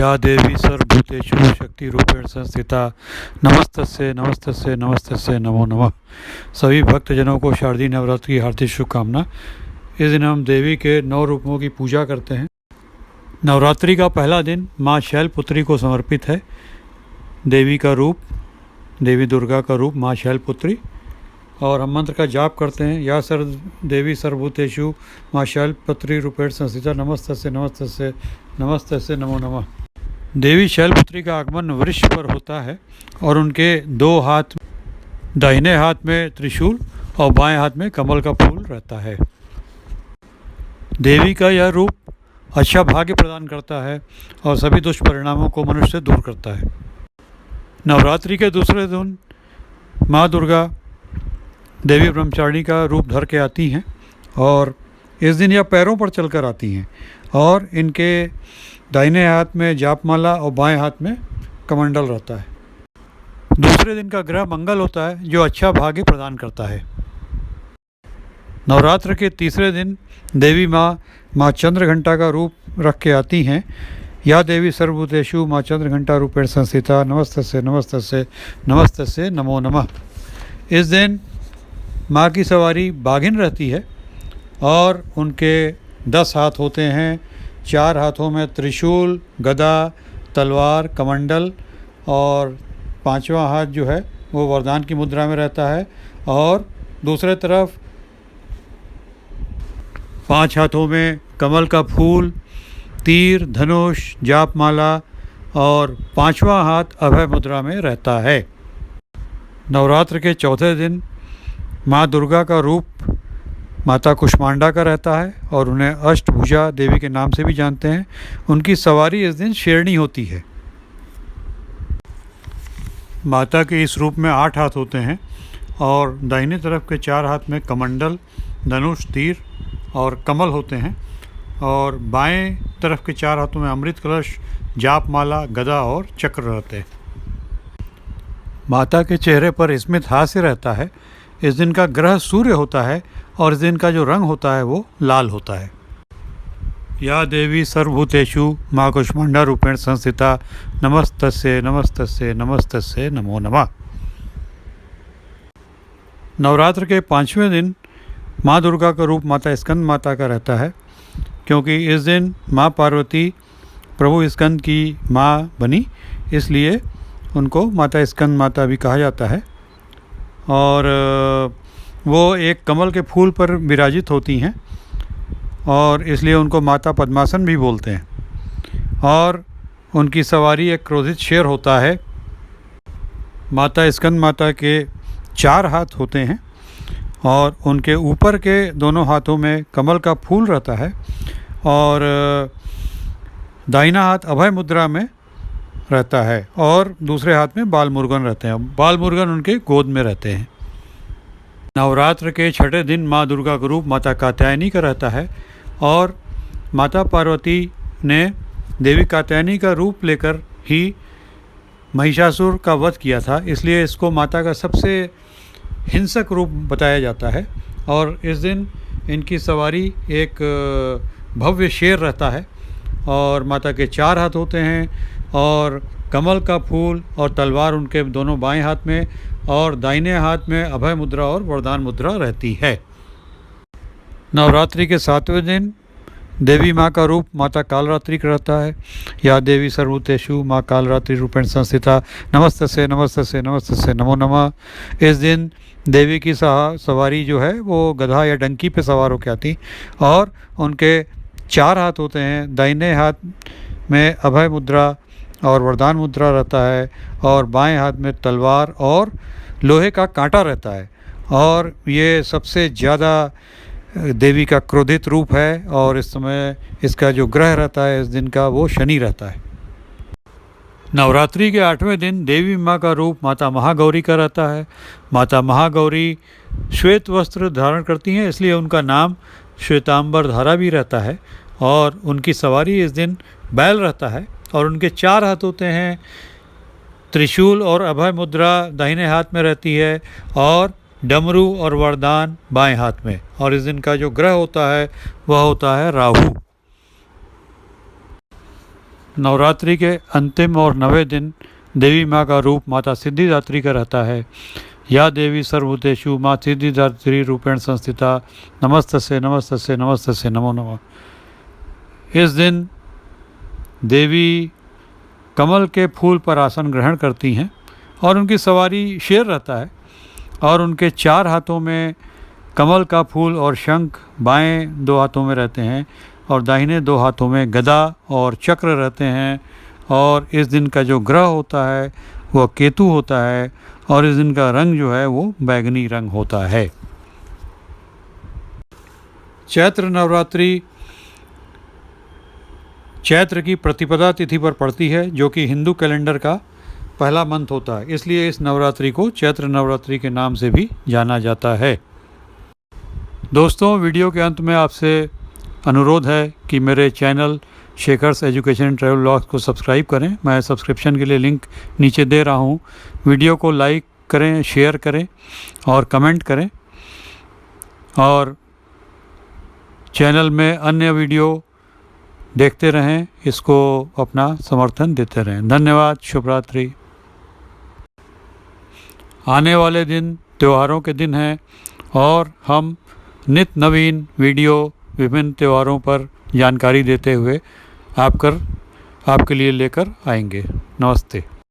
या देवी सर्वभूतेषु शक्तिरूपेण संस्थिता नमस्तस्यै नमस्तस्यै नमस्तस्यै नमो नमः। सभी भक्तजनों को शारदीय नवरात्रि की हार्दिक शुभकामना। इस दिन हम देवी के 9 रूपों की पूजा करते हैं। नवरात्रि का पहला दिन माँ शैलपुत्री को समर्पित है। देवी का रूप, देवी दुर्गा का रूप माँ शैलपुत्री, और हम मंत्र का जाप करते हैं। या देवी सर्वभूतेषु माँ शैलपुत्री रूपेण संस्थिता नमस्तस्यै नमस्तस्यै नमस्तस्यै नमो नमः। देवी शैलपुत्री का आगमन वृक्ष पर होता है और उनके 2 हाथ, दाहिने हाथ में त्रिशूल और बाएं हाथ में कमल का फूल रहता है। देवी का यह रूप अच्छा भाग्य प्रदान करता है और सभी दुष्परिणामों को मनुष्य से दूर करता है। नवरात्रि के दूसरे दिन माँ दुर्गा देवी ब्रह्मचारिणी का रूप धर के आती हैं और इस दिन यह पैरों पर चलकर आती हैं और इनके दाहिने हाथ में जापमाला और बाएं हाथ में कमंडल रहता है। दूसरे दिन का ग्रह मंगल होता है जो अच्छा भाग्य प्रदान करता है। नवरात्र के तीसरे दिन देवी माँ चंद्रघंटा का रूप रख के आती हैं। या देवी सर्वभूतेषु माँ चंद्रघंटा रूपेण संस्थिता नमस्तस्यै नमस्तस्यै नमस्तस्यै नमो नमः। इस दिन माँ की सवारी बाघिन रहती है और उनके 10 हाथ होते हैं। 4 हाथों में त्रिशूल, गदा, तलवार, कमंडल और 5वां हाथ जो है वो वरदान की मुद्रा में रहता है। और दूसरे तरफ 5 हाथों में कमल का फूल, तीर, धनुष, जापमाला और 5वां हाथ अभय मुद्रा में रहता है। नवरात्र के चौथे दिन माँ दुर्गा का रूप माता कुष्मांडा का रहता है और उन्हें अष्टभुजा देवी के नाम से भी जानते हैं। उनकी सवारी इस दिन शेरनी होती है। माता के इस रूप में 8 हाथ होते हैं और दाहिने तरफ के 4 हाथ में कमंडल, धनुष, तीर और कमल होते हैं और बाएं तरफ के 4 हाथों में अमृत कलश, जापमाला, गदा और चक्र रहते हैं। माता के चेहरे पर स्मित हास्य रहता है। इस दिन का ग्रह सूर्य होता है और इस दिन का जो रंग होता है वो लाल होता है। या देवी सर्वभूतेषु माँ कुष्मांडा रूपेण संस्थिता नमस्तस्यै नमस्तस्यै नमस्तस्यै नमो नमः। नवरात्र के 5वें दिन माँ दुर्गा का रूप माता स्कंद माता का रहता है, क्योंकि इस दिन माँ पार्वती प्रभु स्कंद की माँ बनी, इसलिए उनको माता स्कंद माता भी कहा जाता है। और वो एक कमल के फूल पर विराजित होती हैं और इसलिए उनको माता पद्मासन भी बोलते हैं। और उनकी सवारी एक क्रोधित शेर होता है। माता स्कंद माता के 4 हाथ होते हैं और उनके ऊपर के दोनों हाथों में कमल का फूल रहता है और दाहिना हाथ अभय मुद्रा में रहता है और दूसरे हाथ में बाल मुर्गन रहते हैं। बाल मुर्गन उनके गोद में रहते हैं। नवरात्र के 6ठे दिन माँ दुर्गा का रूप माता कात्यायनी का रहता है और माता पार्वती ने देवी कात्यायनी का रूप लेकर ही महिषासुर का वध किया था, इसलिए इसको माता का सबसे हिंसक रूप बताया जाता है। और इस दिन इनकी सवारी एक भव्य शेर रहता है और माता के 4 हाथ होते हैं और कमल का फूल और तलवार उनके दोनों बाएं हाथ में और दाहिने हाथ में अभय मुद्रा और वरदान मुद्रा रहती है। नवरात्रि के 7वें दिन देवी माँ का रूप माता कालरात्रि का रहता है। या देवी सर्वभूतेषु माँ कालरात्रि रूपेण संस्थिता नमस्तस्यै नमस्तस्यै नमस्तस्यै नमो नमः। इस दिन देवी की सवारी जो है वो गधा या डंकी पे सवार होकर आती और उनके 4 हाथ होते हैं। दाहिने हाथ में अभय मुद्रा और वरदान मुद्रा रहता है और बाएं हाथ में तलवार और लोहे का कांटा रहता है। और ये सबसे ज़्यादा देवी का क्रोधित रूप है और इस समय इसका जो ग्रह रहता है इस दिन का वो शनि रहता है। नवरात्रि के 8वें दिन देवी माँ का रूप माता महागौरी का रहता है। माता महागौरी श्वेत वस्त्र धारण करती हैं, इसलिए उनका नाम श्वेतांबर धारा भी रहता है। और उनकी सवारी इस दिन बैल रहता है और उनके 4 हाथ होते हैं। त्रिशूल और अभय मुद्रा दाहिने हाथ में रहती है और डमरू और वरदान बाएं हाथ में। और इस दिन का जो ग्रह होता है वह होता है राहु। नवरात्रि के अंतिम और 9वें दिन देवी माँ का रूप माता सिद्धिदात्री का रहता है। या देवी सर्वभूतेषु माँ सिद्धिदात्री रूपेण संस्थिता नमस्तस्यै नमस्तस्यै नमस्तस्यै नमो नमः। इस दिन देवी कमल के फूल पर आसन ग्रहण करती हैं और उनकी सवारी शेर रहता है और उनके 4 हाथों में कमल का फूल और शंख बाएं 2 हाथों में रहते हैं और दाहिने 2 हाथों में गदा और चक्र रहते हैं। और इस दिन का जो ग्रह होता है वह केतु होता है और इस दिन का रंग जो है वो बैगनी रंग होता है। चैत्र नवरात्रि चैत्र की प्रतिपदा तिथि पर पड़ती है, जो कि हिंदू कैलेंडर का पहला मंथ होता है, इसलिए इस नवरात्रि को चैत्र नवरात्रि के नाम से भी जाना जाता है। दोस्तों, वीडियो के अंत में आपसे अनुरोध है कि मेरे channel Shekhar's education and travel vlogs को सब्सक्राइब करें। मैं सब्सक्रिप्शन के लिए लिंक नीचे दे रहा हूँ। वीडियो को लाइक करें, शेयर करें और कमेंट करें और चैनल में अन्य वीडियो देखते रहें, इसको अपना समर्थन देते रहें। धन्यवाद। शुभ रात्रि। आने वाले दिन त्योहारों के दिन हैं और हम नित्य नवीन वीडियो विभिन्न त्योहारों पर जानकारी देते हुए आपके लिए लेकर आएंगे। नमस्ते।